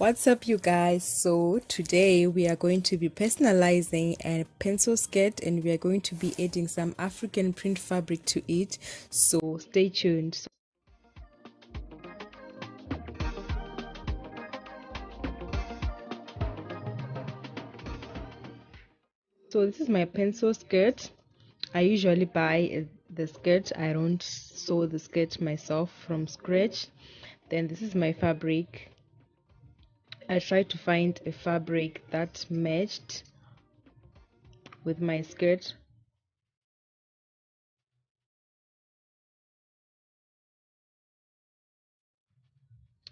What's up, you guys? So today we are going to be personalizing a pencil skirt and we are going to be adding some African print fabric to it. So stay tuned. So this is my pencil skirt. I usually buy the skirt. I don't sew the skirt myself from scratch. Then this is my fabric. I tried to find a fabric that matched with my skirt.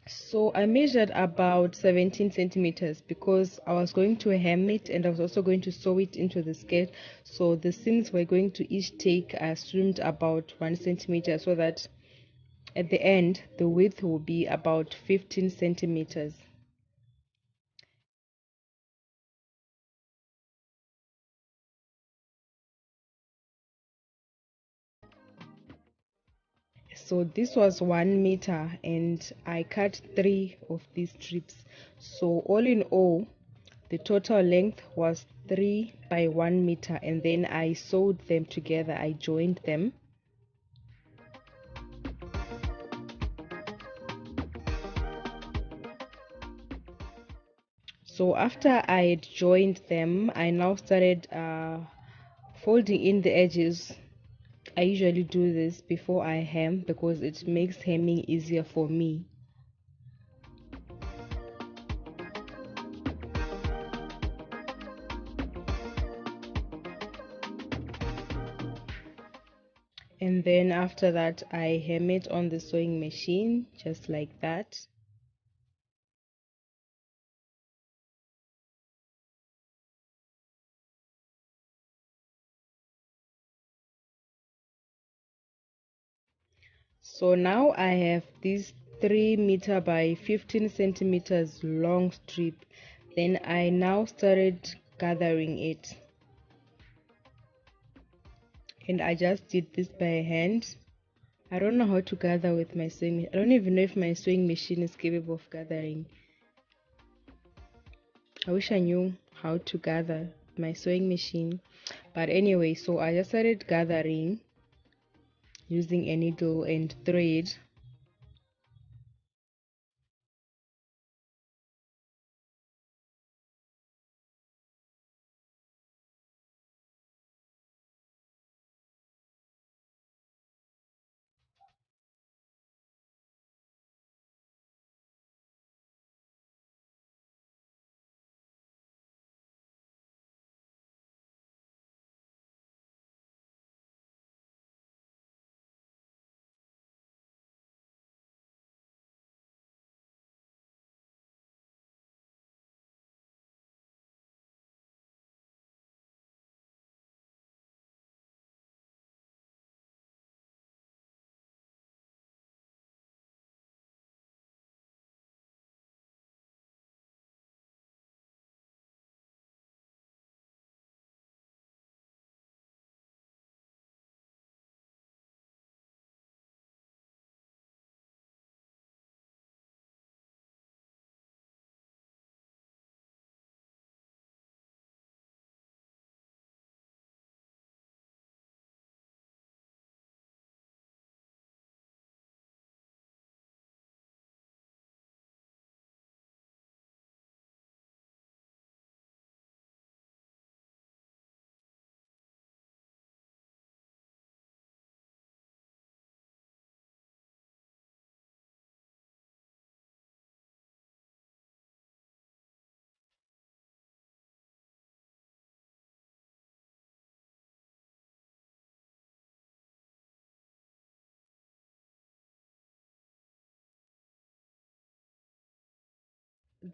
So I measured about 17 centimeters because I was going to hem it and I was also going to sew it into the skirt. So the seams were going to each take, I assumed, about 1 centimeter, so that at the end the width will be about 15 centimeters. So this was 1 meter and I cut 3 of these strips. So all in all, the total length was 3 by 1 meter, and then I sewed them together. I joined them. So after I had joined them, I now started folding in the edges. I usually do this before I hem because it makes hemming easier for me. And then after that, I hem it on the sewing machine just like that. So now I have this 3 meter by 15 centimeters long strip. Then I now started gathering it, and I just did this by hand. I don't know how to gather with my sewing. I don't even know if my sewing machine is capable of gathering. I wish I knew how to gather my sewing machine. But anyway, so I just started gathering using a needle and thread.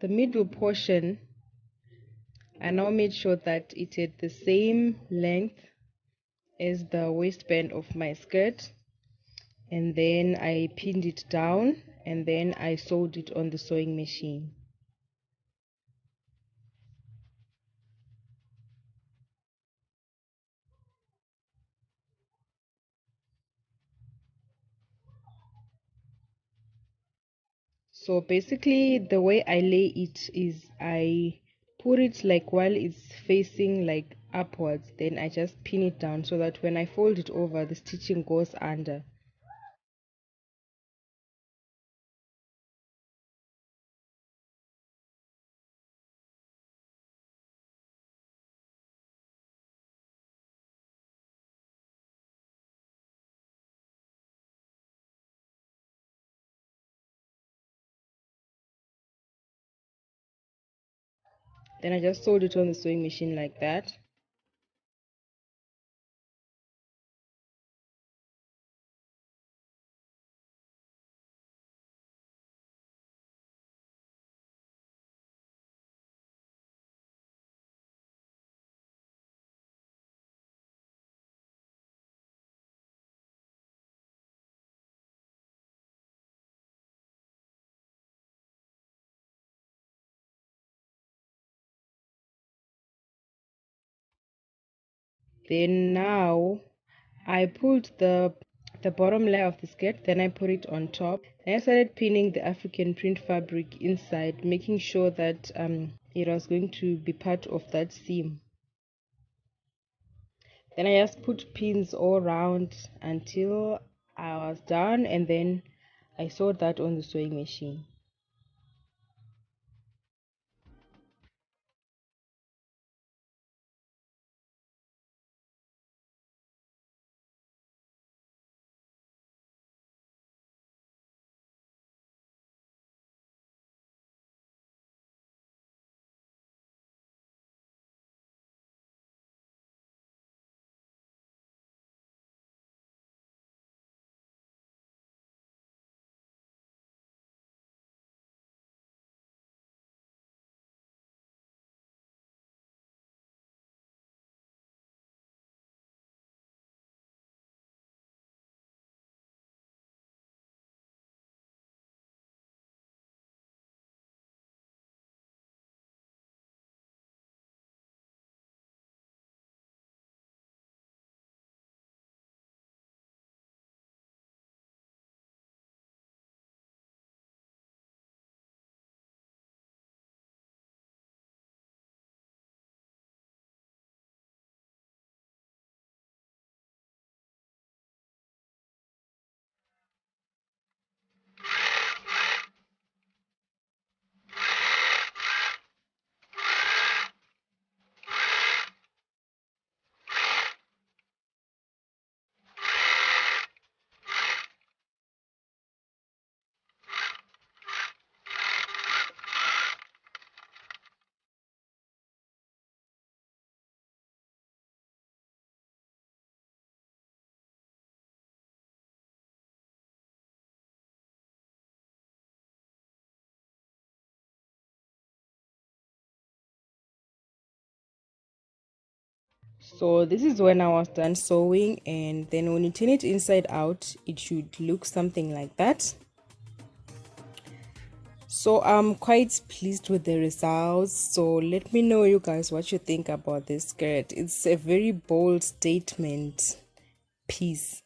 The middle portion, I now made sure that it had the same length as the waistband of my skirt, and then I pinned it down and then I sewed it on the sewing machine. So basically the way I lay it is I put it like while it's facing like upwards, then I just pin it down so that when I fold it over, the stitching goes under. Then I just sewed it on the sewing machine like that. Then now I pulled the bottom layer of the skirt, then I put it on top. Then I started pinning the African print fabric inside, making sure that it was going to be part of that seam. Then I just put pins all around until I was done, and then I sewed that on the sewing machine. So this is when I was done sewing, and then when you turn it inside out, it should look something like that. So I'm quite pleased with the results. So let me know you guys what you think about this skirt. It's a very bold statement piece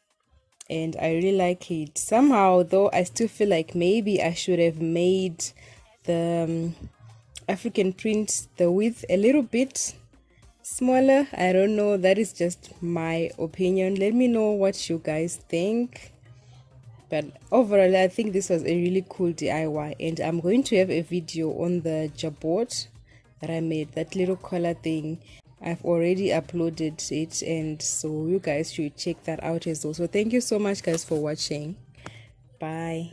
and I really like it. Somehow though, I still feel like maybe I should have made the African print, the width a little bit smaller. I don't know, that is just my opinion. Let me know what you guys think. But overall, I think this was a really cool DIY, and I'm going to have a video on the jabot that I made, that little collar thing. I've already uploaded it, and so you guys should check that out as well. So thank you so much guys for watching. Bye.